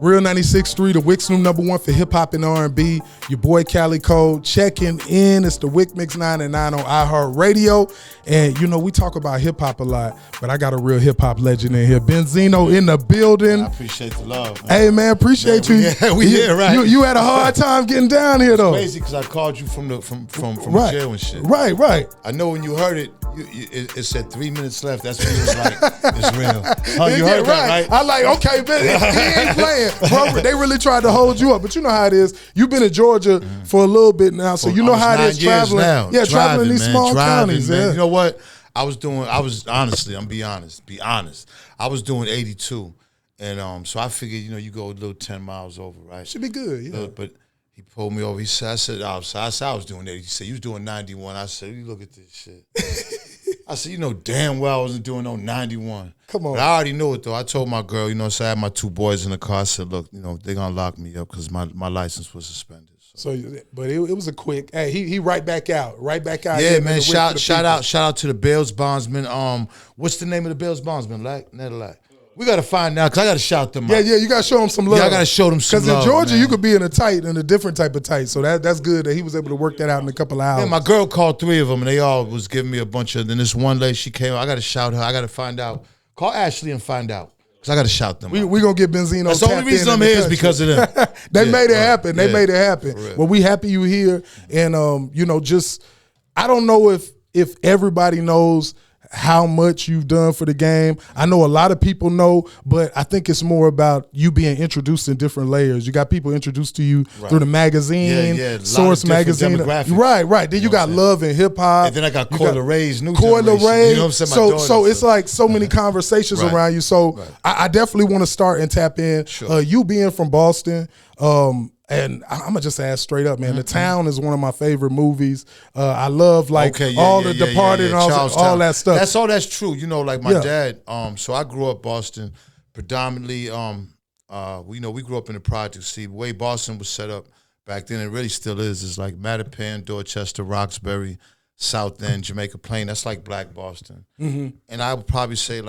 Real 96.3, the Wick's new #1 for hip hop and R&B. Your boy Cali Cole checking in. It's the WICKMIX 99 on iHeartRadio. And you know, we talk about hip hop a lot, but I got a real hip hop legend in here. Benzino in the building. I appreciate the love, man. Hey man, appreciate you. Yeah, we here, right? You had a hard time getting down here though. It's crazy because I called you from Right. jail and shit. Right. I know when you heard it, it said 3 minutes left. That's when it was like, it's real. Oh, you heard that, right? I like, okay, man, he ain't playing. Bro, they really tried to hold you up, but you know how it is. You've been in Georgia for a little bit now, so you know how it is traveling. Now. Yeah, traveling these small counties. Man. Yeah. You know what? I'm honestly, be honest. I was doing 82. And so I figured, you go a little 10 miles over, right? Should be good, yeah. But he pulled me over. He said, I said I was doing 80. He said, you was doing 91. I said, you look at this shit. I said, damn well I wasn't doing no 91. Come on. But I already knew it, though. I told my girl, so I had my 2 boys in the car. I said, look, they're going to lock me up because my license was suspended. But it was a quick, hey, he right back out. Yeah, man, shout out to the Bills bondsman. What's the name of the Bills bondsman? Netherlack. We got to find out because I got to shout them out. Yeah, you got to show them some love. Yeah, I got to show them some love. Because in Georgia, man, you could be in a different type of tight. So that's good that he was able to work that out in a couple of hours. Yeah, my girl called 3 of them, and they all was giving me a bunch of. Then this one lady, she came. I got to shout her. I got to find out. Call Ashley and find out. Because I got to shout them out. We going to get Benzino. That's the only reason I'm here is because of them. They made it happen. They made it happen. Well, we happy you here. And, just, I don't know if everybody knows how much you've done for the game. I know a lot of people know, but I think it's more about you being introduced in different layers. You got people introduced to you through the magazine, Source magazine. Right. Then you got Love and Hip Hop. And then I got Coil Ray's new Coil generation. Ray. You know what I'm saying? So it's like so many conversations around you. So I definitely want to start and tap in. Sure. You being from Boston, and I'm gonna just ask straight up, man. The Town is one of my favorite movies. I love The Departed and all that stuff. That's true. Like my dad. So I grew up Boston, predominantly. We grew up in the projects. See, the way Boston was set up back then, it really still is like Mattapan, Dorchester, Roxbury, South End, Jamaica Plain. That's like Black Boston. Mm-hmm. And I would probably say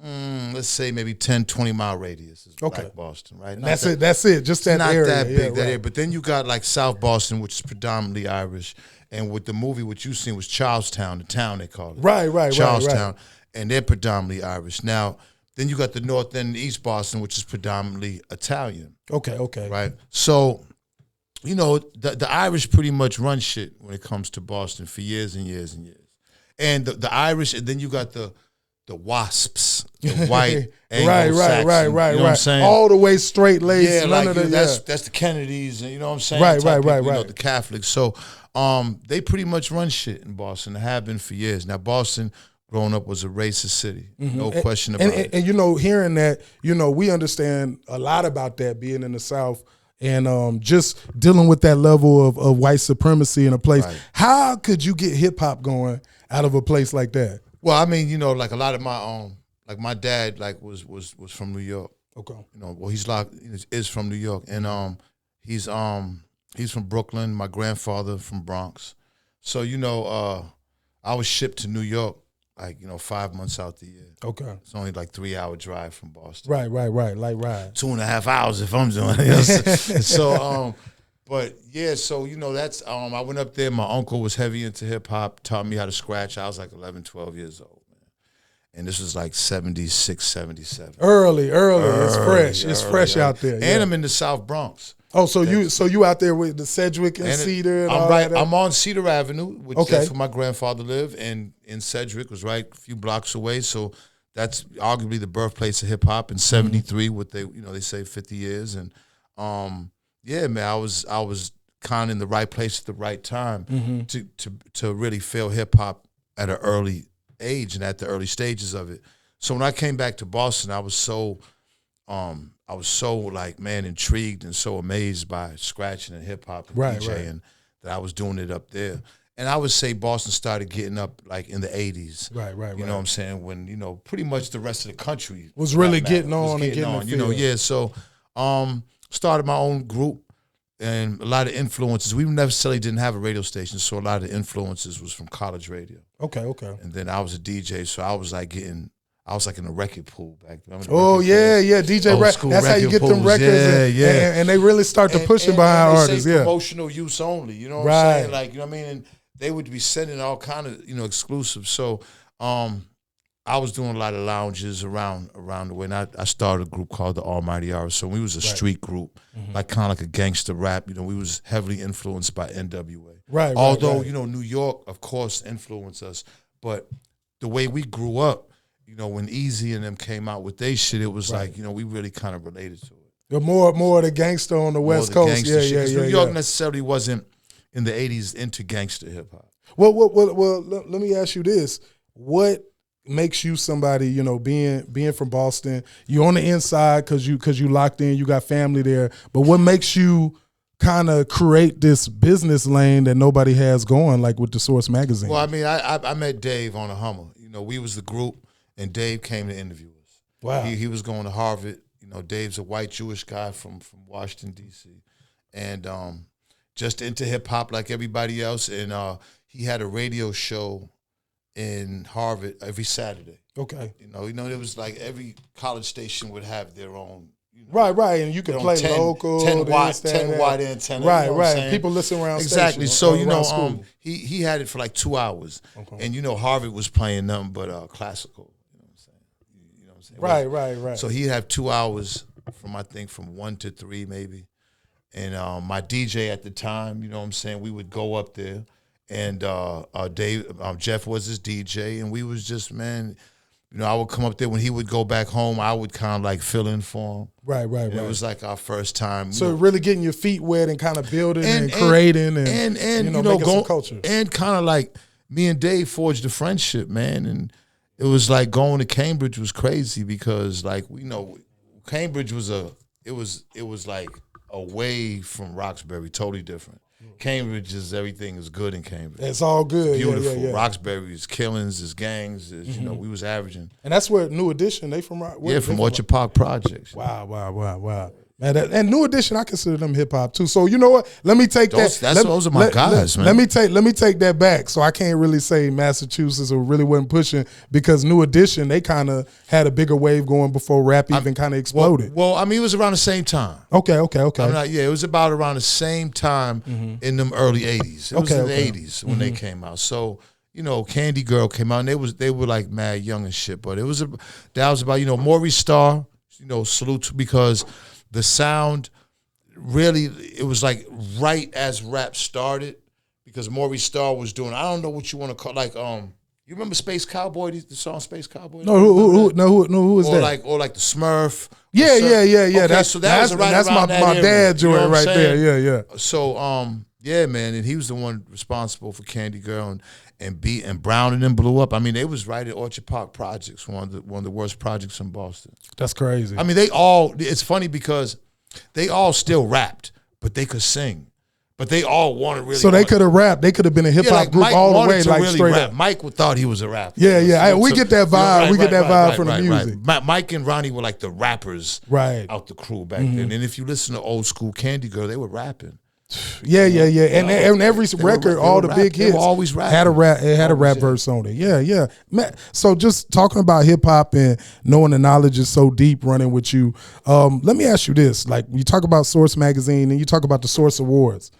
let's say maybe 10, 20-mile radius is Black Boston, right? That's it. Just that not area. Not that big, that area. But then you got like South Boston, which is predominantly Irish. And with the movie, what you seen was Charlestown, the town they call it. Right. Charlestown. And they're predominantly Irish. Now, then you got the North End and East Boston, which is predominantly Italian. Okay. Right? So, the Irish pretty much run shit when it comes to Boston for years and years and years. And the Irish, and then you got the WASPs, the white Anglo-Saxon. Right. You know what I'm saying? All the way straight laced. Yeah, that's the Kennedys, and you know what I'm saying? Right. The Catholics. So they pretty much run shit in Boston. They have been for years. Now, Boston, growing up, was a racist city. Mm-hmm. No question about it. And hearing that, we understand a lot about that being in the South and just dealing with that level of white supremacy in a place. Right. How could you get hip-hop going out of a place like that? Well, I mean, like a lot of my my dad was from New York. Okay. Is from New York, and he's from Brooklyn. My grandfather from Bronx. So I was shipped to New York 5 months out the year. Okay. It's only 3-hour drive from Boston. Right. Light ride. 2.5 hours if I'm doing it. So but yeah, so that's I went up there. My uncle was heavy into hip hop, taught me how to scratch. I was 11, 12 years old, man. And this was 76, 77. Early. It's fresh out there. And I'm in the South Bronx. Oh, so you out there with the Sedgwick and Cedar and I'm all right. that? I'm on Cedar Avenue, which that's where my grandfather lived, and in Sedgwick was right a few blocks away. So that's arguably the birthplace of hip hop. In '73, what they say 50 years, and yeah, man, I was kind of in the right place at the right time to really feel hip hop at an early age and at the early stages of it. So when I came back to Boston, I was so intrigued and so amazed by scratching and hip hop and DJing that I was doing it up there. And I would say Boston started getting up in the 80s. Right. You know what I'm saying? When, pretty much the rest of the country was really getting on. So started my own group and a lot of influences. We necessarily didn't have a radio station, so a lot of the influences was from college radio. Okay. And then I was a DJ, so I was I was like in a record pool back then. Oh yeah, DJ rap. That's how you get them records. And they really start to push it behind artists. Promotional use only. You know what I'm saying? Like, you know what I mean? And they would be sending all kind of, exclusives. So I was doing a lot of lounges around the way. And I started a group called the Almighty Hour. So we was a street group, like kind of like a gangster rap. We was heavily influenced by NWA. Although, New York, of course, influenced us. But the way we grew up, when Easy and them came out with their shit, it was like, we really kind of related to it. The more of the gangster on the West Coast. New York necessarily wasn't in the 80s into gangster hip hop. Well, let me ask you this. What makes you somebody, being from Boston, you on the inside because you locked in, you got family there, but what makes you kind of create this business lane that nobody has going, like with the Source magazine? Well, I mean, I met Dave on a Hummer. We was the group, and Dave came to interview us. Wow. He was going to Harvard. Dave's a white Jewish guy from Washington, D.C., and just into hip hop like everybody else. And he had a radio show in Harvard every Saturday. Okay. It was like every college station would have their own. Right, and you could play local, 10-watt antenna. Right. People listen around exactly. Station, so he had it for like 2 hours, and Harvard was playing nothing but classical. You know what I'm saying? Right. So he'd have 2 hours from 1 to 3 maybe, and my DJ at the time, we would go up there. And Jeff was his DJ, and we was just, man, I would come up there when he would go back home. I would kind of like fill in for him. Right. It was like our first time. So really getting your feet wet and kind of building and creating and making some culture. And kind of like me and Dave forged a friendship, man. And it was like going to Cambridge was crazy because like Cambridge was it was like away from Roxbury, totally different. Cambridge everything is good in Cambridge. It's all good. Beautiful. Yeah. Roxbury is killings, is gangs, we was averaging. And that's where New Edition, they from from Orchard Park Projects. Wow. Man, and New Edition, I consider them hip hop too. So you know what? Let me take those are my guys, man. Let me take that back. So I can't really say Massachusetts or really wasn't pushing because New Edition, they kind of had a bigger wave going before rap even kind of exploded. Well, I mean, it was around the same time. Okay. It was about around the same time in them early '80s. It was in the '80s when they came out. So. Candy Girl came out, and they were like mad young and shit. But that was about Maurice Starr. Salute to, because the sound really, it was like right as rap started, because Maurice Starr was doing, I don't know what you want to call, like you remember Space Cowboy, the song Space Cowboy? No, who is that? Or like the Smurf. Yeah. Okay, that's my dad joint right there. Yeah. So yeah, man, and he was the one responsible for Candy Girl and Brown and them blew up. I mean, they was right at Orchard Park Projects, one of the worst projects in Boston. That's crazy. I mean, it's funny because they all still rapped, but they could sing. But they all wanted really. So they could have rapped. They could have been a hip hop group Mike all the way, like really straight rap. up. Mike thought he was a rapper. Yeah. We get that vibe. We get that vibe from the music. Right. Mike and Ronnie were like the rappers out the crew back then. And if you listen to old school Candy Girl, they were rapping. Yeah. And every record, all the big hits, they were always rapping. Had a rap verse on it. Yeah. Man, so just talking about hip hop and knowing the knowledge is so deep running with you. Let me ask you this: like you talk about Source Magazine and you talk about the Source Awards.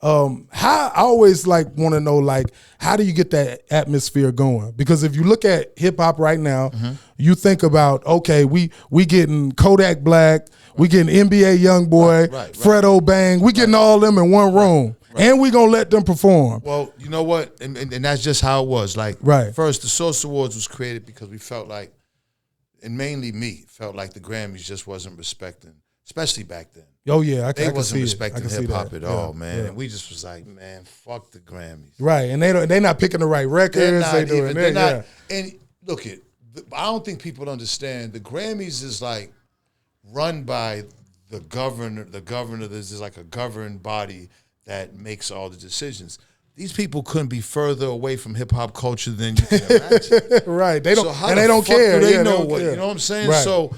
I always want to know how do you get that atmosphere going? Because if you look at hip hop right now, you think about we getting Kodak Black, we getting NBA YoungBoy, Fredo Bang, we getting all them in one room, and we gonna let them perform. Well, you know what, and that's just how it was. First, the Source Awards was created because we felt like, and mainly me felt like the Grammys just wasn't respecting, especially back then. Oh yeah, they wasn't respecting hip hop at all, man. And we just was like, man, fuck the Grammys, right? And they not picking the right records. And look I don't think people understand the Grammys is like run by the governor. The governor, there's like a governing body that makes all the decisions. These people couldn't be further away from hip hop culture than you can imagine. Right? They don't, so and they don't care. They know what you know what I'm saying. Right. So,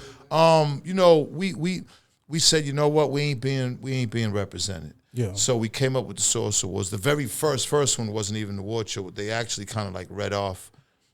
we said, you know what, we ain't being represented. Yeah. So we came up with the Source Awards. The very first one wasn't even the award show. They actually kind of like read off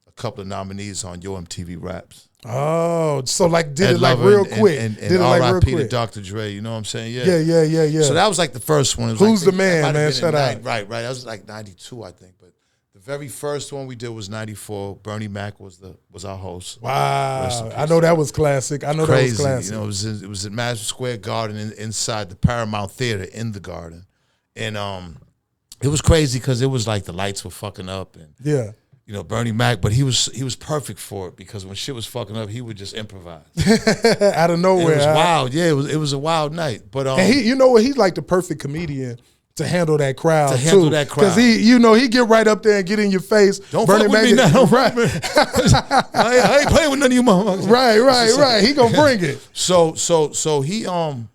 a couple of nominees on Yo MTV Raps. Oh, so like did it like real quick. And did it like real quick. to Dr. Dre, you know what I'm saying? Yeah. So that was like the first one. It was Who's like, the man, man? Shout out. Right. That was like 92, I think. But the very first one we did was 94. Bernie Mac was our host. Wow. I know that was classic. That was classic. You know, it was at Madison Square Garden inside the Paramount Theater in the Garden. And it was crazy because it was like the lights were fucking up and you know, Bernie Mac, but he was perfect for it because when shit was fucking up, he would just improvise out of nowhere. It was wild, yeah. It was a wild night, but and he, you know what? He's like the perfect comedian to handle that crowd because he get right up there and get in your face. Don't Bernie Mac with me now, right? I ain't playing with none of you motherfuckers. Right. He gonna bring it. So he you know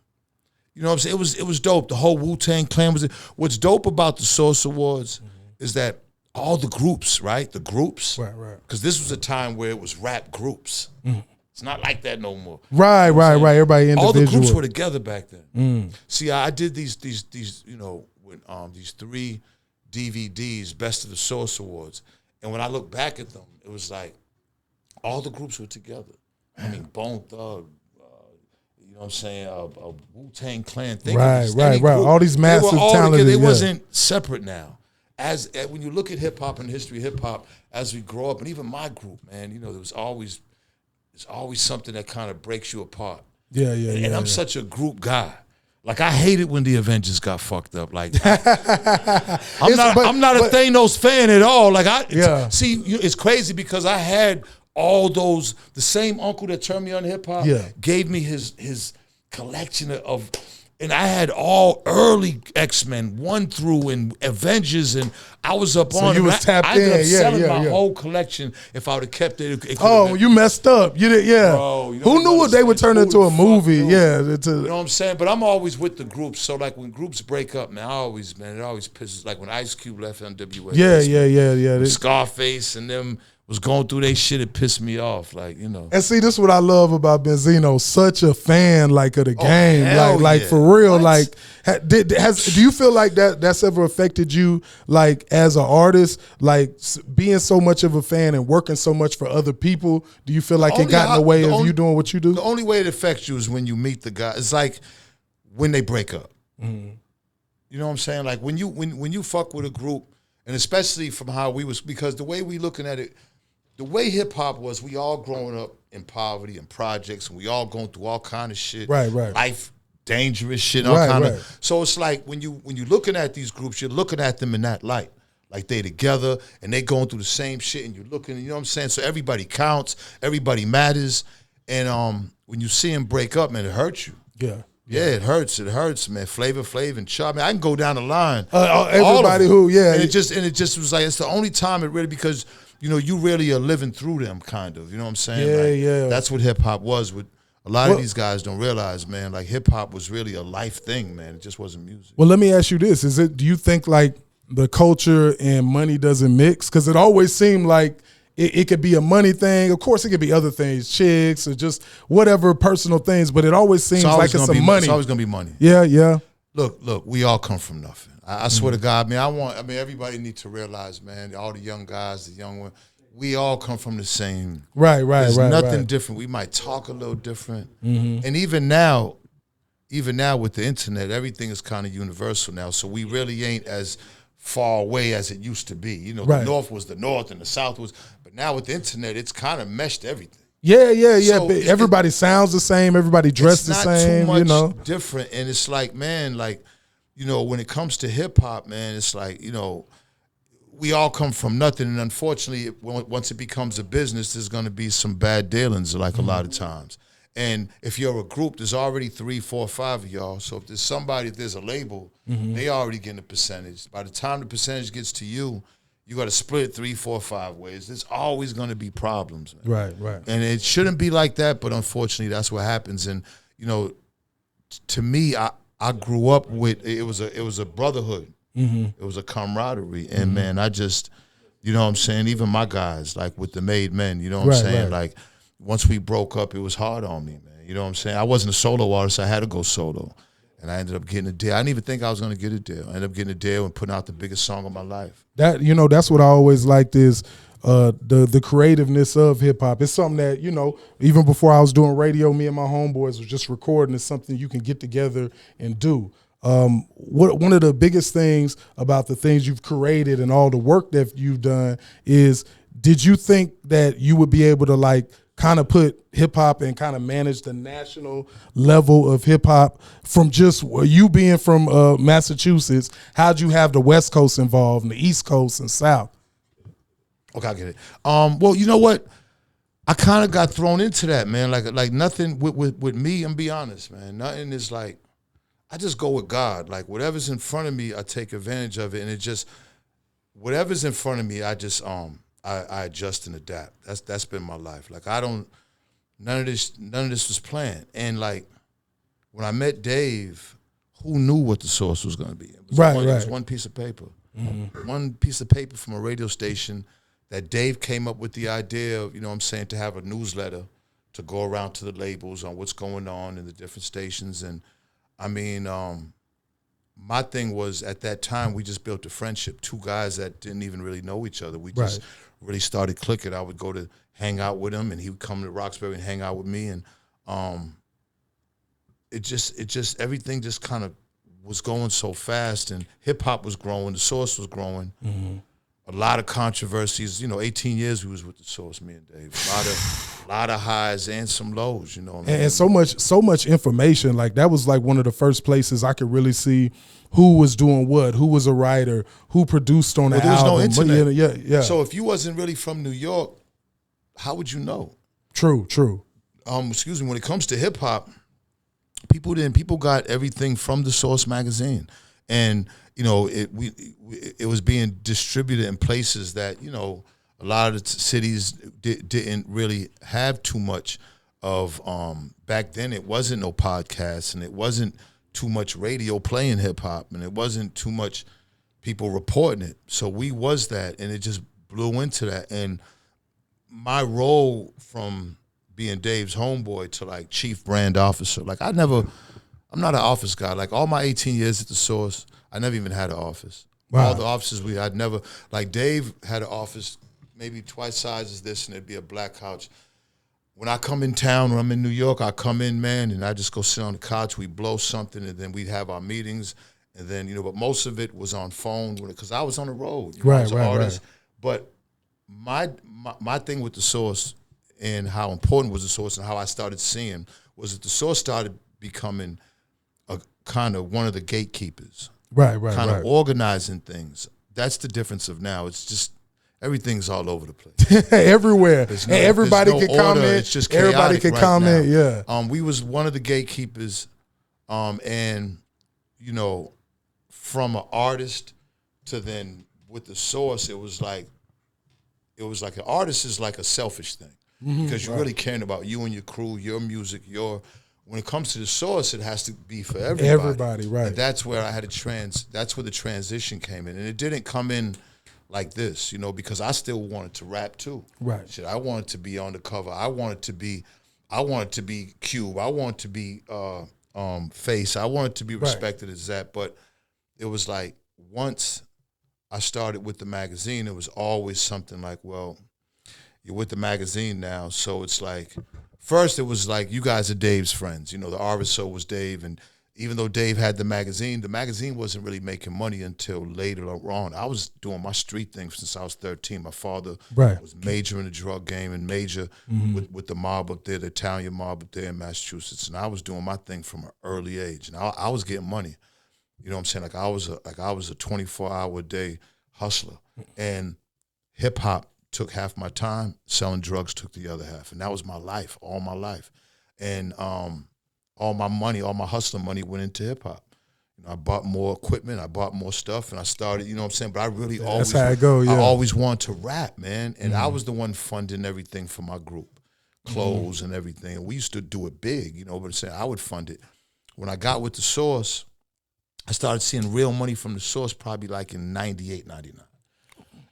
what I'm saying? It was dope. The whole Wu-Tang Clan was. What's dope about the Source Awards is that all the groups, right? The groups. Right. Because this was a time where it was rap groups. It's not like that no more. Right. Everybody individual. All the groups were together back then. See, I did these you know, with these 3 DVDs, Best of the Source Awards. And when I look back at them, it was like all the groups were together. I mean, Bone Thug, you know what I'm saying, Wu-Tang Clan. Right. All these massive talented. They wasn't separate now. As when you look at hip hop and the history of hip hop, as we grow up, and even my group, man, you know, there's always something that kind of breaks you apart. And I'm such a group guy. Like I hated when the Avengers got fucked up. Like I'm not a Thanos fan at all. Like see, it's crazy because I had all those. The same uncle that turned me on hip hop gave me his collection of. And I had all early X-Men 1 through and Avengers, and I was up on it. You was tapped in. I ended up selling my whole collection if I would have kept it. You messed up. You did, Bro, who knew what they would turn into a movie? You know what I'm saying? But I'm always with the groups. So like when groups break up, man, it always pisses. Like when Ice Cube left NWA. Yeah. Scarface and them was going through they shit, it pissed me off, like, you know. And see, this is what I love about Benzino. Such a fan, like, of the game, like for real. What? Like, do you feel like that's ever affected you, like, as an artist, like being so much of a fan and working so much for other people? Do you feel like it got in the way of you doing what you do? The only way it affects you is when you meet the guy. It's like when they break up. You know what I'm saying? Like when you fuck with a group, and especially from how we was, because the way we looking at it. The way hip hop was, we all growing up in poverty and projects, and we all going through all kind of shit, right, life dangerous shit, all kind of. So it's like when you looking at these groups, you're looking at them in that light, like they together and they going through the same shit, and you're looking, you know what I'm saying? So everybody counts, everybody matters, and when you see them break up, man, it hurts you. Yeah, it hurts. It hurts, man. Flavor Flav and Chubb. I can go down the line. Everybody and it just was like, it's the only time it really, because you know, you really are living through them, kind of. You know what I'm saying? Yeah. That's what hip hop was. With a lot of these guys don't realize, man. Like hip hop was really a life thing, man. It just wasn't music. Well, let me ask you this: do you think like the culture and money doesn't mix? Because it always seemed like it could be a money thing. Of course, it could be other things, chicks or just whatever personal things. But it always seems like it's some money. It's always gonna be money. Yeah. Look, we all come from nothing. I swear to God, man. Everybody needs to realize, man. All the young guys, the young ones. We all come from the same. Right. There's nothing different. We might talk a little different. And even now with the internet, everything is kind of universal now. So we really ain't as far away as it used to be. You know, the North was the North and the South was. But now with the internet, it's kind of meshed everything. Yeah. So everybody sounds the same. Everybody dressed the same. It's not too much you know, different. And it's like, man, like, you know, when it comes to hip hop, man, it's like, you know, we all come from nothing, and unfortunately, once it becomes a business, there's going to be some bad dealings, like a lot of times. And if you're a group, there's already 3, 4, 5 of y'all. So if there's a label, they already getting a percentage. By the time the percentage gets to you, you got to split it 3, 4, 5 ways. There's always going to be problems, man. Right. And it shouldn't be like that, but unfortunately, that's what happens. And you know, to me, I grew up with it was a brotherhood. It was a camaraderie, and man, I just, you know what I'm saying, even my guys, like with the Made Men, you know what I'm saying, like once we broke up, it was hard on me, man, you know what I'm saying. I wasn't a solo artist, I had to go solo, And I ended up getting a deal. I didn't even think I was going to get a deal. I ended up getting a deal and putting out the biggest song of my life. That, you know, that's what I always liked is the creativeness of hip hop. It's something that, you know, even before I was doing radio, me and my homeboys was just recording. It's something you can get together and do. One of the biggest things about the things you've created and all the work that you've done is, did you think that you would be able to like kind of put hip hop and kind of manage the national level of hip hop from just you being from Massachusetts? How'd you have the West Coast involved and the East Coast and South? Okay, I get it. Well, you know what? I kind of got thrown into that, man. Like nothing with me. I'm be honest, man. Nothing is like, I just go with God. Like whatever's in front of me, I take advantage of it, and it just whatever's in front of me, I just I adjust and adapt. That's been my life. Like none of this was planned. And like when I met Dave, who knew what the source was going to be? It was one piece of paper, one piece of paper from a radio station that Dave came up with the idea of, you know what I'm saying, to have a newsletter to go around to the labels on what's going on in the different stations. And I mean, my thing was at that time, we just built a friendship, two guys that didn't even really know each other. We just really started clicking. I would go to hang out with him, and he would come to Roxbury and hang out with me. And it just everything just kind of was going so fast, and hip hop was growing, the source was growing. A lot of controversies, you know, 18 years we was with the source, me and Dave. A lot of highs and some lows, you know what I mean? And so much information. Like that was like one of the first places I could really see who was doing what, who was a writer, who produced on the album. There was no internet. Yeah. So if you wasn't really from New York, how would you know? True. Excuse me, when it comes to hip hop, people got everything from the Source magazine. And you know, it was being distributed in places that, you know, a lot of the cities didn't really have too much of. Back then, it wasn't no podcasts, and it wasn't too much radio playing hip hop, and it wasn't too much people reporting it. So we was that, and it just blew into that. And my role from being Dave's homeboy to like chief brand officer, like I'm not an office guy. Like all my 18 years at the Source, I never even had an office. Wow. All the offices I'd never, like Dave had an office maybe twice size as this, and it'd be a black couch. When I come in town, when I'm in New York, I come in, man, and I just go sit on the couch, we blow something, and then we'd have our meetings, and then, you know, but most of it was on phone, because I was on the road. You know, I was an artist. But my thing with the Source and how important was the Source and how I started seeing was that the Source started becoming a kind of one of the gatekeepers. Kind of organizing things. That's the difference of now. It's just everything's all over the place. Everywhere. Everybody can comment. It's just everybody can comment. Now. Yeah. We was one of the gatekeepers, and you know, from an artist to then with the Source, it was like an artist is like a selfish thing, because you're really caring about you and your crew, your music, when it comes to the Source, it has to be for everybody. Everybody, right. And that's where that's where the transition came in. And it didn't come in like this, you know, because I still wanted to rap too. Right. Shit, I wanted to be on the cover. I wanted to be Cube. I wanted to be Face. I wanted to be respected as that. But it was like once I started with the magazine, it was always something like, well, you're with the magazine now, so it's like, first it was like, you guys are Dave's friends. You know, the RSO was Dave, and even though Dave had the magazine wasn't really making money until later on. I was doing my street thing since I was 13. My father was major in the drug game and major with the mob up there, the Italian mob up there in Massachusetts, and I was doing my thing from an early age, and I was getting money. You know what I'm saying? Like I was a 24-hour-a-day hustler, and hip hop took half my time, selling drugs took the other half. And that was my life, all my life. And all my money, all my hustling money went into hip hop. You know, I bought more equipment, I bought more stuff, and I started, you know what I'm saying? But I really always, how it go, yeah. I always wanted to rap, man. And I was the one funding everything for my group, clothes and everything. And we used to do it big, you know, but saying I would fund it. When I got with the Source, I started seeing real money from the Source probably like in 98, 99.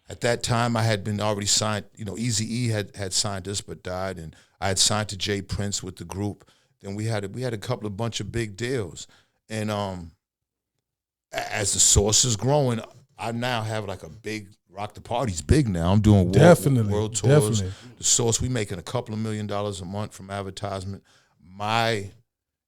At that time, I had been already signed, you know, Eazy-E had signed us but died, and I had signed to Jay Prince with the group. Then we had a bunch of big deals. And as the Source is growing, I now have like a big Rock the Party's big now. I'm doing world tours. Definitely. The Source, we making a couple of $1 million a month from advertisement. My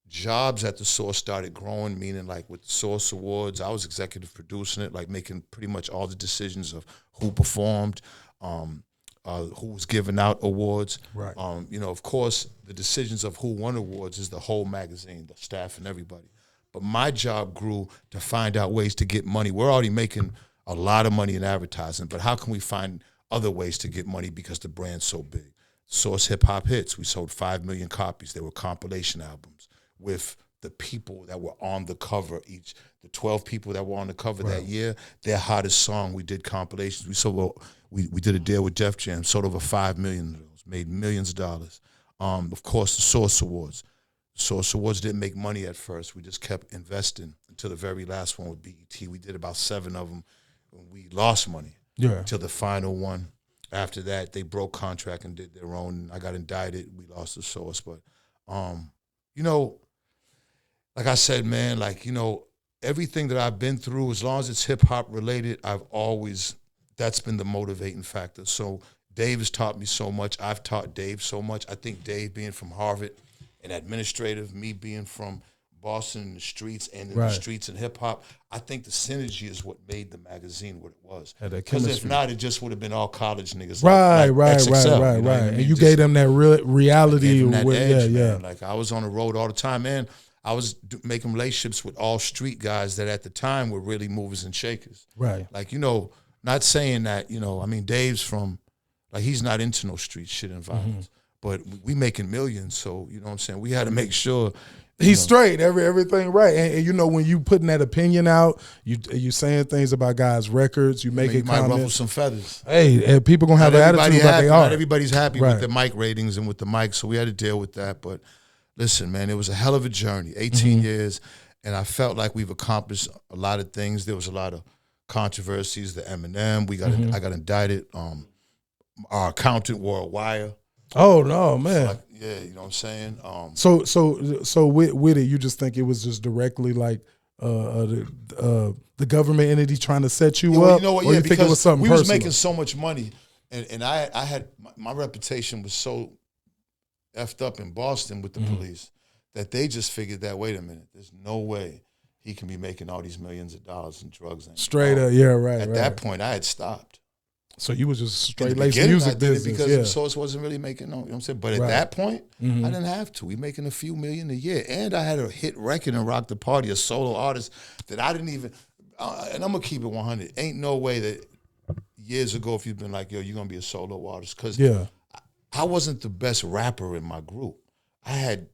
jobs at the Source started growing, meaning like with the Source Awards, I was executive producing it, like making pretty much all the decisions of who performed, who was giving out awards. Right. You know, of course, the decisions of who won awards is the whole magazine, the staff and everybody. But my job grew to find out ways to get money. We're already making a lot of money in advertising, but how can we find other ways to get money because the brand's so big? Source Hip Hop Hits, we sold 5 million copies. They were compilation albums with the people that were on the cover each. The 12 people that were on the cover that year, their hottest song, we did compilations. We did a deal with Def Jam, sold over 5 million of those, made millions of dollars. Of course, the Source Awards. Source Awards didn't make money at first. We just kept investing until the very last one with BET. We did about 7 of them. We lost money until the final one. After that, they broke contract and did their own. I got indicted. We lost the Source. But, you know, like I said, man, like, you know, everything that I've been through, as long as it's hip-hop related, that's been the motivating factor. So Dave has taught me so much. I've taught Dave so much. I think Dave being from Harvard and administrative, me being from Boston in the streets and in the streets and hip-hop, I think the synergy is what made the magazine what it was. Because if not, it just would have been all college niggas. Right. You know and you gave them that reality. That edge, Like, I was on the road all the time, man. I was making relationships with all street guys that at the time were really movers and shakers. Right. Like, you know, not saying that, you know, I mean, Dave's from, like, he's not into no street shit and violence. But we making millions, so, you know what I'm saying? We had to make sure. He's straight, everything right. And, you know, when you putting that opinion out, you saying things about guys' records, you making comments. You might ruffle some feathers. Hey, and people going to have an attitude like they are. Not everybody's happy with the mic ratings and with the mic, so we had to deal with that. But listen, man, it was a hell of a journey, 18 years, and I felt like we've accomplished a lot of things. There was a lot of controversies, the Eminem, I got indicted. Our accountant wore a wire. Oh no, man! Like, yeah, you know what I'm saying. So with it, you just think it was just directly like the government entity trying to set you up? You know what? Or Yeah, you think it was something we personal? was making so much money, and I had my reputation was so effed up in Boston with the police that they just figured that, wait a minute, there's no way he can be making all these millions of dollars in drugs. Straight up, yeah, right. At that point, I had stopped. So you was just straight laced music business, because the Source wasn't really making no, you know what I'm saying? But at that point, I didn't have to. We making a few million a year, and I had a hit record in Rock the Party, a solo artist that I didn't even. And I'm gonna keep it 100. Ain't no way that years ago, if you've been like, yo, you're gonna be a solo artist, because I wasn't the best rapper in my group. I had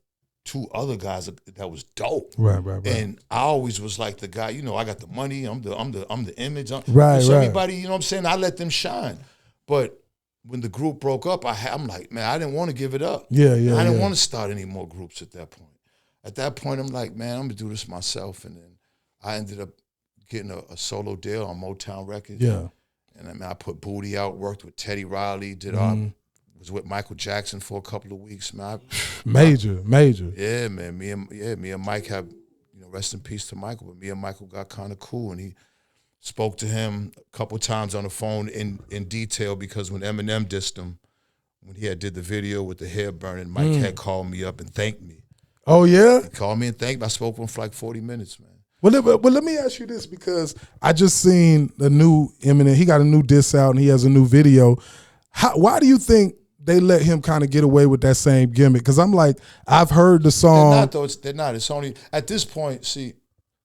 2 other guys that was dope. Right. And I always was like the guy, you know, I got the money, I'm the image. So everybody, you know what I'm saying? I let them shine. But when the group broke up, I'm like, man, I didn't want to give it up. I didn't want to start any more groups at that point. At that point, I'm like, man, I'm gonna do this myself. And then I ended up getting a solo deal on Motown Records. And I mean, I put Booty out, worked with Teddy Riley, was with Michael Jackson for a couple of weeks, man. Major. Yeah, man. Me and Mike have, you know, rest in peace to Michael. But me and Michael got kind of cool, and he spoke to him a couple of times on the phone in detail, because when Eminem dissed him, when he had did the video with the hair burning, Mike had called me up and thanked me. Oh yeah, he called me and thanked me. I spoke with him for like 40 minutes, man. Well, let me ask you this, because I just seen the new Eminem. He got a new diss out and he has a new video. Why do you think they let him kind of get away with that same gimmick? Because I'm like, I've heard the song. They're not, though. They're not. It's only, at this point, see,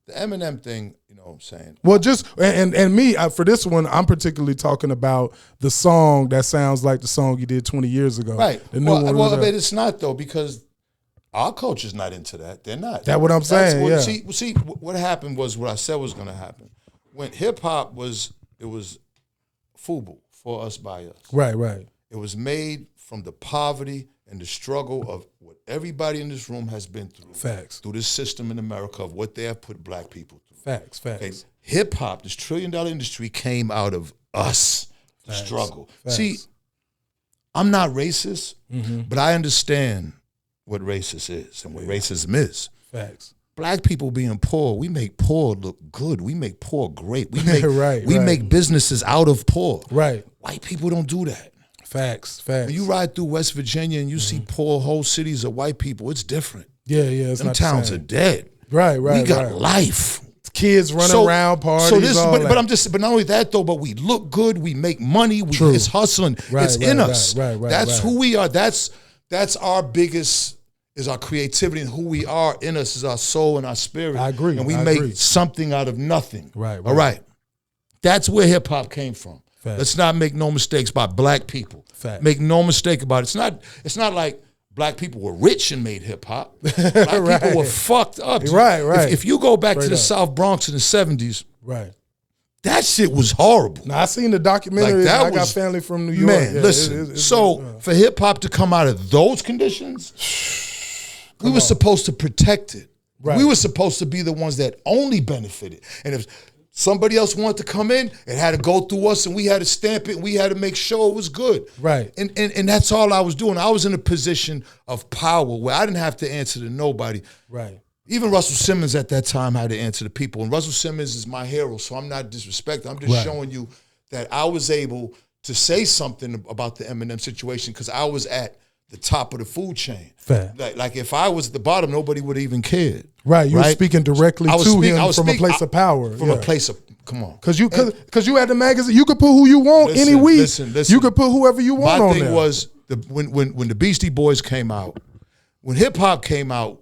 the Eminem thing, you know what I'm saying? Well, just, and me, for this one, I'm particularly talking about the song that sounds like the song you did 20 years ago. Right. The new one. Well, but it's not, though, because our culture's not into that. They're not. That's what I'm saying, See, what happened was what I said was going to happen. When hip-hop it was FUBU, for us, by us. Right. It was made from the poverty and the struggle of what everybody in this room has been through. Facts. Through this system in America of what they have put black people through. Facts. Okay? Hip-hop, this $1 trillion industry, came out of us, the struggle. Facts. See, I'm not racist, but I understand what racist is and what racism is. Facts. Black people being poor, we make poor look good. We make poor great. We make we make businesses out of poor. Right. White people don't do that. Facts. When you ride through West Virginia and you see poor whole cities of white people, it's different. Yeah. It's Them not towns the are same. dead. Right. We got life. Kids running around, parties. So this, all but not only that though, but we look good, we make money, it's hustling, it's in us. That's who we are. That's our biggest, is our creativity, and who we are in us is our soul and our spirit. I agree. And we make something out of nothing. Right. All right. That's where hip hop came from. Facts. Let's not make no mistakes about black people. Facts. Make no mistake about it. It's not like black people were rich and made hip hop. Black people were fucked up. Right. If you go back to the South Bronx in the 70s, right, that shit was horrible. Now I seen the documentary. I got family from New York. Man, listen. For hip hop to come out of those conditions, we were supposed to protect it. Right. We were supposed to be the ones that only benefited. And if somebody else wanted to come in, it had to go through us, and we had to stamp it, and we had to make sure it was good. Right. And that's all I was doing. I was in a position of power where I didn't have to answer to nobody. Right. Even Russell Simmons at that time had to answer to people. And Russell Simmons is my hero, so I'm not disrespecting. I'm just showing you that I was able to say something about the Eminem situation because I was at the top of the food chain. Fair. Like if I was at the bottom, nobody would have even cared. Right, you were speaking directly to him from a place of power. From a place of, come on. Because you had the magazine, you could put who you want any week. Listen. You could put whoever you want on there. My thing was, when the Beastie Boys came out, when hip-hop came out,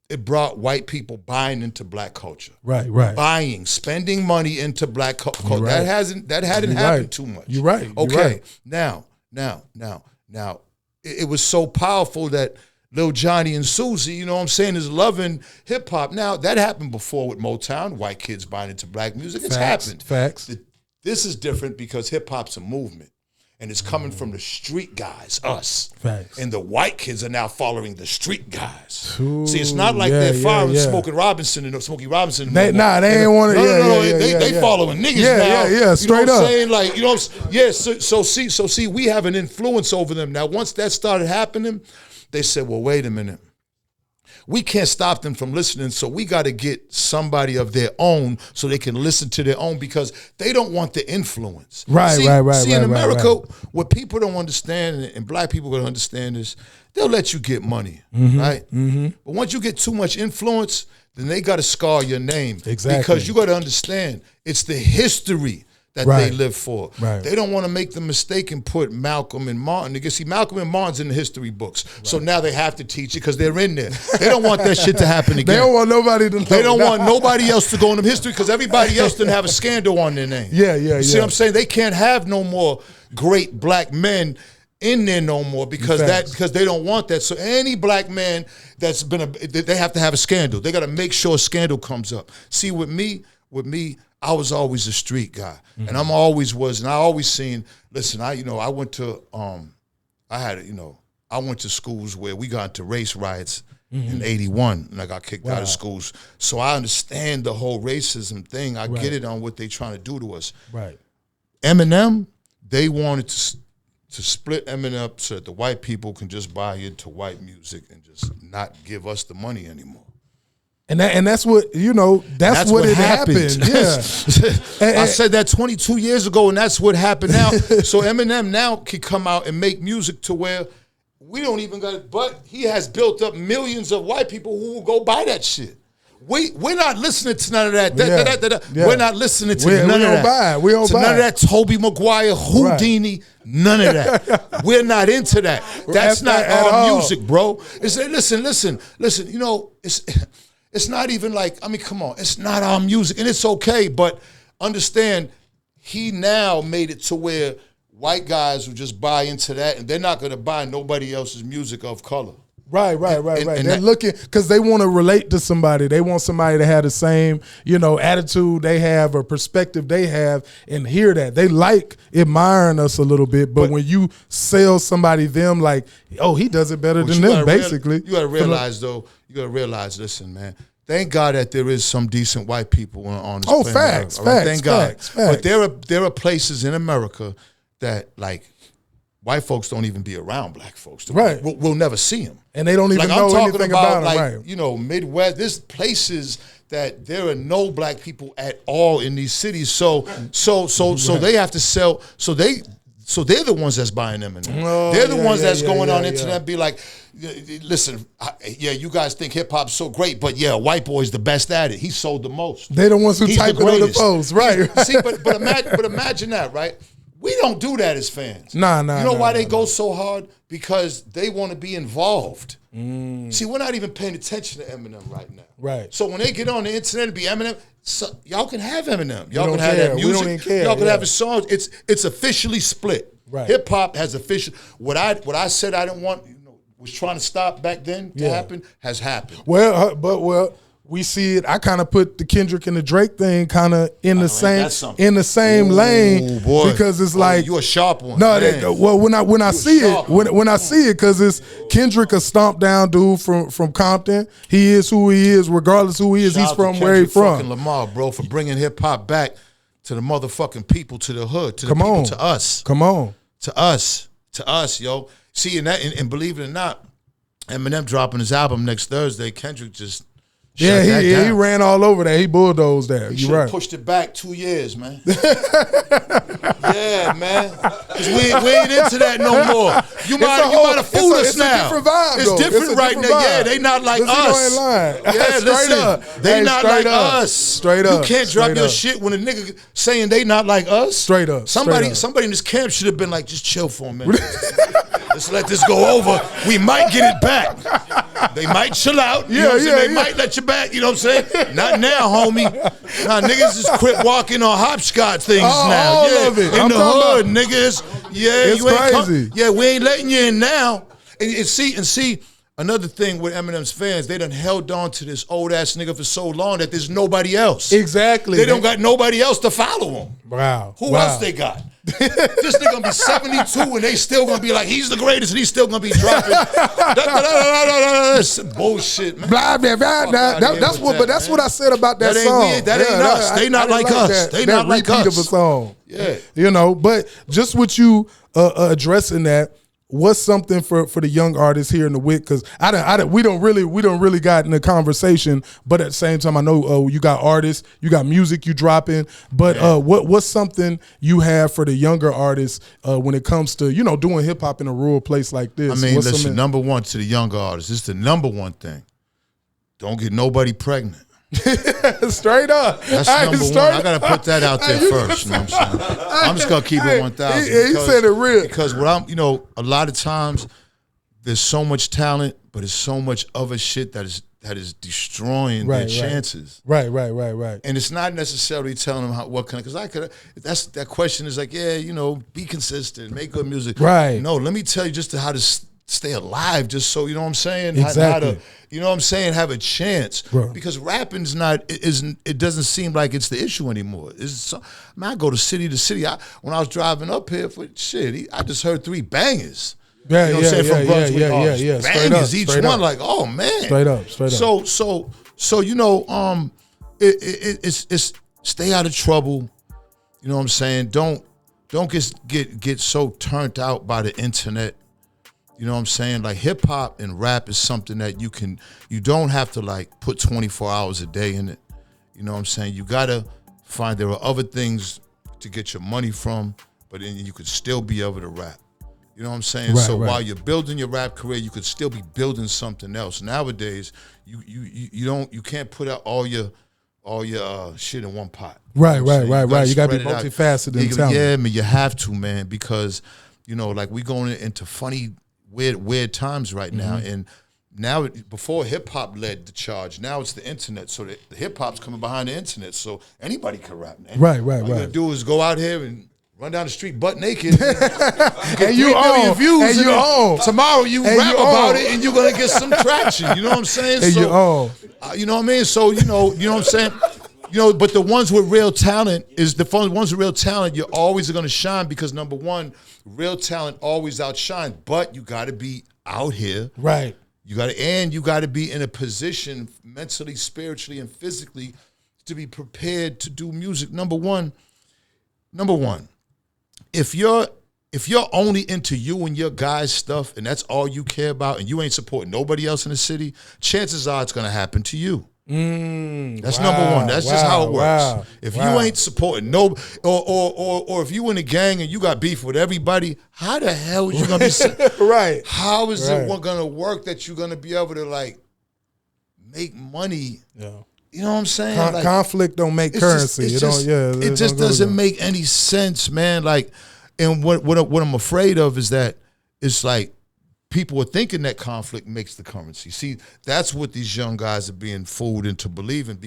it brought white people buying into black culture. Right. Buying, spending money into black culture. Right. That hadn't happened too much. You're right. Okay. Now, it was so powerful that Lil Johnny and Susie, you know what I'm saying, is loving hip hop. Now, that happened before with Motown, white kids buying into black music. It's happened. Facts. This is different because hip hop's a movement. And it's coming from the street guys, us. Facts. And the white kids are now following the street guys. Ooh, see, it's not like they're following Smokey Robinson. They ain't want to. They following niggas now. Yeah, straight you know up. I'm saying? Like, you know what I'm saying? Yeah, so see, we have an influence over them. Now, once that started happening, they said, well, wait a minute. We can't stop them from listening, so we got to get somebody of their own so they can listen to their own because they don't want the influence. Right. See, in America, what people don't understand, and black people don't understand is they'll let you get money, right? Mm-hmm. But once you get too much influence, then they got to scar your name. Exactly. Because you got to understand, it's the history that they live for. Right. They don't want to make the mistake and put Malcolm and Martin. Because see, Malcolm and Martin's in the history books. Right. So now they have to teach it because they're in there. They don't want that shit to happen again. They don't want nobody to know. They don't want nobody else to go in them history because everybody else didn't have a scandal on their name. Yeah. See what I'm saying? They can't have no more great black men in there no more because they don't want that. So any black man that's they have to have a scandal. They got to make sure a scandal comes up. See, with me, I was always a street guy, and I always seen. Listen, I went to I went to schools where we got into race riots in '81, and I got kicked out of schools. So I understand the whole racism thing. I get it on what they trying to do to us. Right. Eminem, they wanted to split Eminem up so that the white people can just buy into white music and just not give us the money anymore. And that's what, that's what it happened. Yeah. I said that 22 years ago, and that's what happened now. So Eminem now can come out and make music to where we don't even got it, but he has built up millions of white people who will go buy that shit. We're not listening to none of that. We're not listening to none of that. We don't buy none of that Tobey Maguire, Houdini, none of that. We're not into that. That's not our music, bro. Listen. It's not even like, come on. It's not our music, and it's okay, but understand, he now made it to where white guys will just buy into that, and they're not going to buy nobody else's music of color. Right. They're looking because they want to relate to somebody. They want somebody to have the same, attitude they have or perspective they have and hear that. They like admiring us a little bit, but when you sell somebody them like, oh, he does it better than them, basically. You got to realize, though, listen, man, thank God that there is some decent white people on this planet. Facts. Thank God. But there are places in America that, like, white folks don't even be around black folks. Right. We'll never see them. And they don't even know anything about them. Like, right. you know, Midwest, there's places that there are no black people at all in these cities. So they have to sell. So they're the ones that's buying Eminem. Oh, they're the ones that's going on the internet and be like, listen, you guys think hip hop's so great, but yeah, white boy's the best at it. He sold the most. They're the ones who type it on the post, right? See, but imagine that, right? We don't do that as fans. Nah. You know why they go so hard? Because they want to be involved. See, we're not even paying attention to Eminem right now. Right. So when they get on the internet and be Eminem, y'all can have Eminem. Y'all can care. have that music. We don't even care. Y'all can have his songs. It's officially split. Right. Hip hop has official. What I said I didn't want, was trying to stop back then to happen, has happened. Well, we see it. I kind of put the Kendrick and the Drake thing kind of in the same lane because it's like you a sharp one. No, when I see it, because it's Kendrick, a stomp down dude from Compton. He is who he is, regardless who he is. He's from where he's from. Fucking Lamar, bro, for bringing hip hop back to the motherfucking people, to the hood, to the people, to us. Come on, to us, yo. See, and believe it or not, Eminem dropping his album next Thursday. Kendrick just. He ran all over that. He bulldozed that. You right. Pushed it back 2 years, man. Yeah, man. Cause we ain't into that no more. You might have fooled us now. It's different right now. Yeah, they not like us. Yeah, listen. They not like us. Straight up. You can't drop your shit when a nigga saying they not like us. Straight up. Somebody in this camp should have been like, just chill for a minute. Let's let this go over. We might get it back. They might chill out. You know what I'm saying? They might let you back. You know what I'm saying? Not now, homie. Nah, niggas is quit walking on hopscotch things now. All of it. In the hood, niggas. Yeah, it's crazy. We ain't letting you in now. And see, another thing with Eminem's fans, they done held on to this old ass nigga for so long that there's nobody else. Exactly. They don't got nobody else to follow him. Wow. Who else they got? This nigga gonna be 72 and they still gonna be like, he's the greatest and he's still gonna be dropping. That's bullshit, man. Blah, blah, blah, blah. That's what I said about that song. That ain't us. They not like us. They not like us. Of a song. Yeah. You know, but just with you addressing that, what's something for the young artists here in the WIC? Because we don't really got in the conversation, but at the same time, I know you got artists, you got music you dropping, but what's something you have for the younger artists when it comes to doing hip hop in a rural place like this? I mean, listen, number one to the younger artists, this is the number one thing. Don't get nobody pregnant. Straight up. That's number one. I gotta put that out there first. You know what I'm saying? I'm just gonna keep it 1,000. He said it real. Because a lot of times there's so much talent, but there's so much other shit that is destroying their chances. Right. And it's not necessarily telling them because that question is like, be consistent, make good music. Right. No, let me tell you just how to stay alive, just so, you know what I'm saying? Exactly. How to, you know what I'm saying, have a chance. Bro. Because rapping's it doesn't seem like it's the issue anymore. I go to city to city. When I was driving up here for shit, I just heard 3 bangers. Yeah, you know what I'm saying? From Brunswick artists. Bangers, each one, up. like, oh man. Straight up. So it's stay out of trouble. You know what I'm saying? Don't get so turned out by the internet. You know what I'm saying? Like hip hop and rap is something that you don't have to like put 24 hours a day in it. You know what I'm saying? You gotta find there are other things to get your money from, but then you could still be able to rap. You know what I'm saying? Right. While you're building your rap career, you could still be building something else. Nowadays, you can't put out all your shit in one pot. Right. You gotta be multifaceted and talented. Yeah, man, you have to, man, because like we going into funny, weird times right now, and now before hip hop led the charge, now it's the internet. So the hip hop's coming behind the internet, so anybody can rap. Man. Right. All you gotta do is go out here and run down the street butt naked, and you own views, and you own. Tomorrow you rap about it, and you're gonna get some traction. You know what I'm saying? And you own. You know what I mean? So you know what I'm saying. But the ones with real talent you're always going to shine because number one, real talent always outshine. But you got to be out here, right? You got to be in a position mentally, spiritually, and physically to be prepared to do music. Number one, if you're if you're only into you and your guys' stuff and that's all you care about and you ain't supporting nobody else in the city, chances are it's going to happen to you. That's number one. That's just how it works. If you ain't supporting or if you in a gang and you got beef with everybody, how the hell is you gonna be right? How is it gonna work that you're gonna be able to like make money? Yeah. You know what I'm saying? Like, conflict don't make currency. It just doesn't make any sense, man. Like, and what I'm afraid of is that it's like people are thinking that conflict makes the currency. See, that's what these young guys are being fooled into believing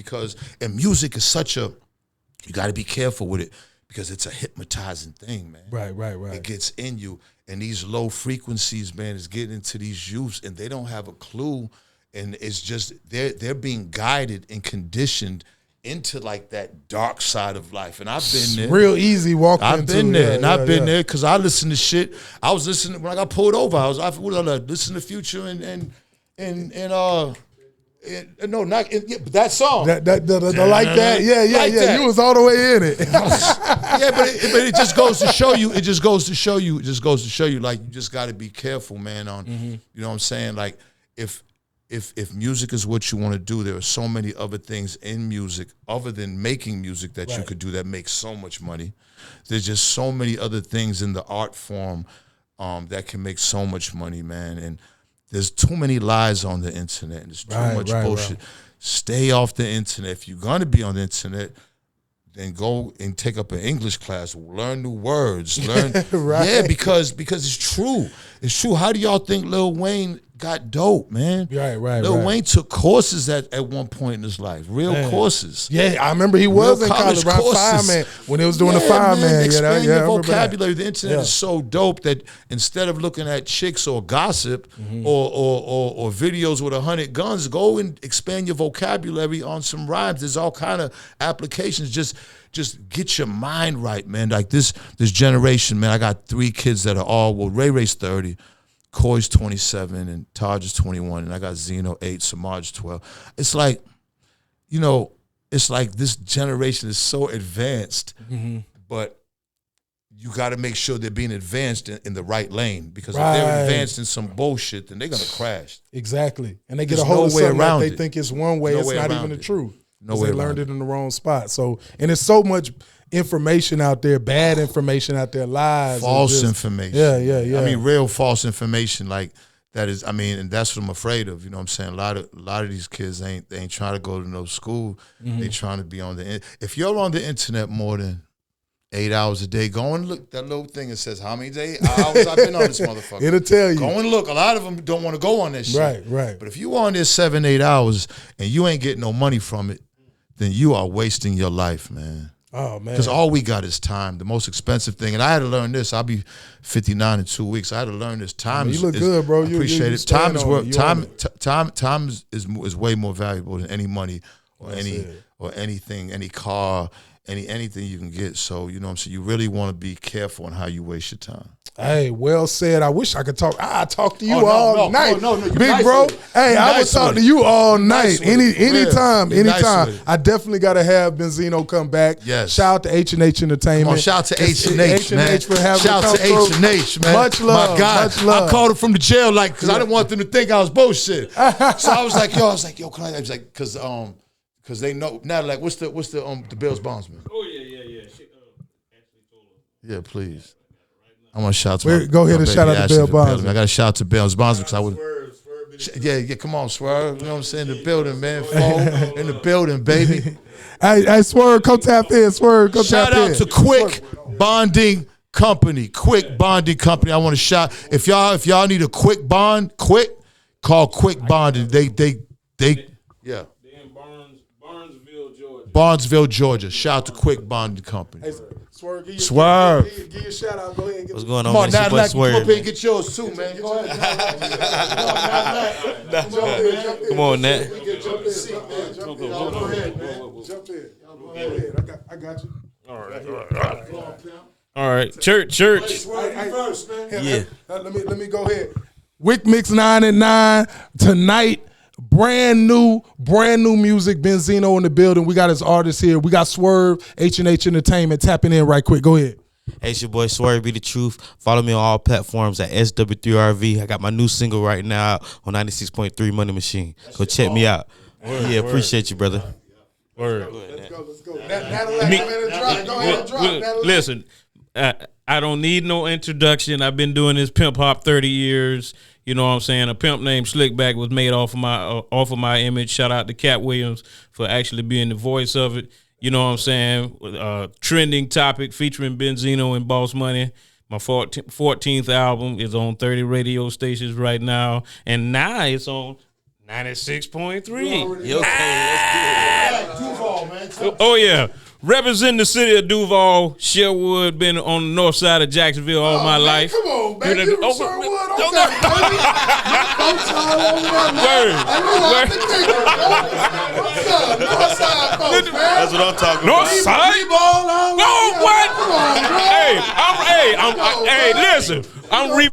and music is you got to be careful with it because it's a hypnotizing thing, man. Right. It gets in you. And these low frequencies, man, is getting into these youths and they don't have a clue. And it's just, they're being guided and conditioned into like that dark side of life. And I've been there. Real easy walking I've been there. I've been there because I listen to shit. I was listening when I got pulled over. I was listening to Future and no, not but that song. Like that. Yeah. You was all the way in it. Yeah, but it just goes to show you. It just goes to show you. Like, you just got to be careful, man. You know what I'm saying? Like, if music is what you want to do, there are so many other things in music other than making music that you could do that makes so much money. There's just so many other things in the art form that can make so much money, man. And there's too many lies on the internet. And there's too much bullshit. Right. Stay off the internet. If you're going to be on the internet, then go and take up an English class, learn new words, learn. Yeah, because it's true. It's true. How do y'all think Lil Wayne got dope, man? Right. Lil Wayne took courses at one point in his life, courses. Yeah, I remember he was in college around Fireman when he was doing the Fireman. Expand your vocabulary. The internet is so dope that instead of looking at chicks or gossip or videos with 100 guns, go and expand your vocabulary on some rhymes. There's all kind of applications. Just get your mind right, man. Like this generation, man. I got 3 kids that are Ray Ray's 30. Coy's 27 and Taj is 21 and I got Zeno 8, Samaj 12. It's like, it's like this generation is so advanced, but you got to make sure they're being advanced in the right lane because if they're advanced in some bullshit, then they're going to crash. Exactly. And they get a hold of something like they think it's one way. It's not even the truth. They learned it in the wrong spot. So, and it's so much information out there, bad information out there, lies. False information. Yeah. I mean, real false information like that is, and that's what I'm afraid of. You know what I'm saying? A lot of these kids, they ain't trying to go to no school. They trying to be on the internet. If you're on the internet more than 8 hours a day, go and look that little thing that says how many hours I've been on this motherfucker. It'll tell you. Go and look. A lot of them don't want to go on this shit. Right. But if you on there 7-8 hours and you ain't getting no money from it, then you are wasting your life, man. Oh, man. Because all we got is time, the most expensive thing. And I had to learn this. I'll be 59 in 2 weeks. I had to learn this. Time you look good, bro. I appreciate it. Time is worth. Time is way more valuable than any money or anything, any car, anything you can get. So, you know what I'm saying? You really want to be careful on how you waste your time. Hey, well said. I wish I could talk. I talk to you all night. No, big nice bro. Hey, I would talk to you all night. Anytime. Nice. I definitely got to have Benzino come back. Yes. Shout out to H&H Entertainment. Come on, shout out to H&H, man. For having shout out to H&H, man. Much love. My God. Much love. I called him from the jail, because I didn't want them to think I was bullshit. So I was like, yo, can I? I was like, because they know now. Like, what's the Bills bondsman? Oh yeah. Shit, actually told him. Yeah, please. I want to shout to go ahead and shout out to Bill Bonds. I got to shout out to Bill Bonds because I would. Yeah, come on, Swerve. You know what I'm saying? The building, man. In the building, baby. Hey, Swerve, come tap in. Swerve, come tap in. Shout out to Quick Bonding Company. Quick Bonding Company. I want to shout. If y'all need a quick bond, call Quick Bonding. They yeah. They're in Barnesville, Georgia. Barnesville, Georgia. Shout out to Quick Bonding Company. Hey, Swerve. Give you a shout out. Go ahead and get what's going on, come on, man? Now, Swerve, go up here and get yours too, man. Go ahead. Come on, Nat. Jump in. I got you. All right. Church. Yeah. Let me go ahead. WICKMIX 9 at 9 tonight. Brand new music. Benzino in the building. We got his artists here. We got Swerve, H&H Entertainment tapping in right quick. Go ahead. Hey, it's your boy Swear Be the Truth. Follow me on all platforms at SW3RV. I got my new single right now on 96.3 Money Machine. Go check me out. Yeah, appreciate you, brother. Word. Let's go. Go ahead and drop. Listen, I don't need no introduction. I've been doing this pimp hop 30 years. You know what I'm saying? A pimp named Slickback was made off of my image. Shout out to Cat Williams for actually being the voice of it. You know what I'm saying? Trending topic featuring Benzino and Boss Money. My 14th album is on 30 radio stations right now, and now it's on 96.3. Okay, let's do it. Duval, man. Oh yeah, representing the city of Duval, Sherwood. Been on the north side of Jacksonville all my life. Come on, baby. Word. That's what I'm talking about. North side. Oh what? Hey, listen. I'm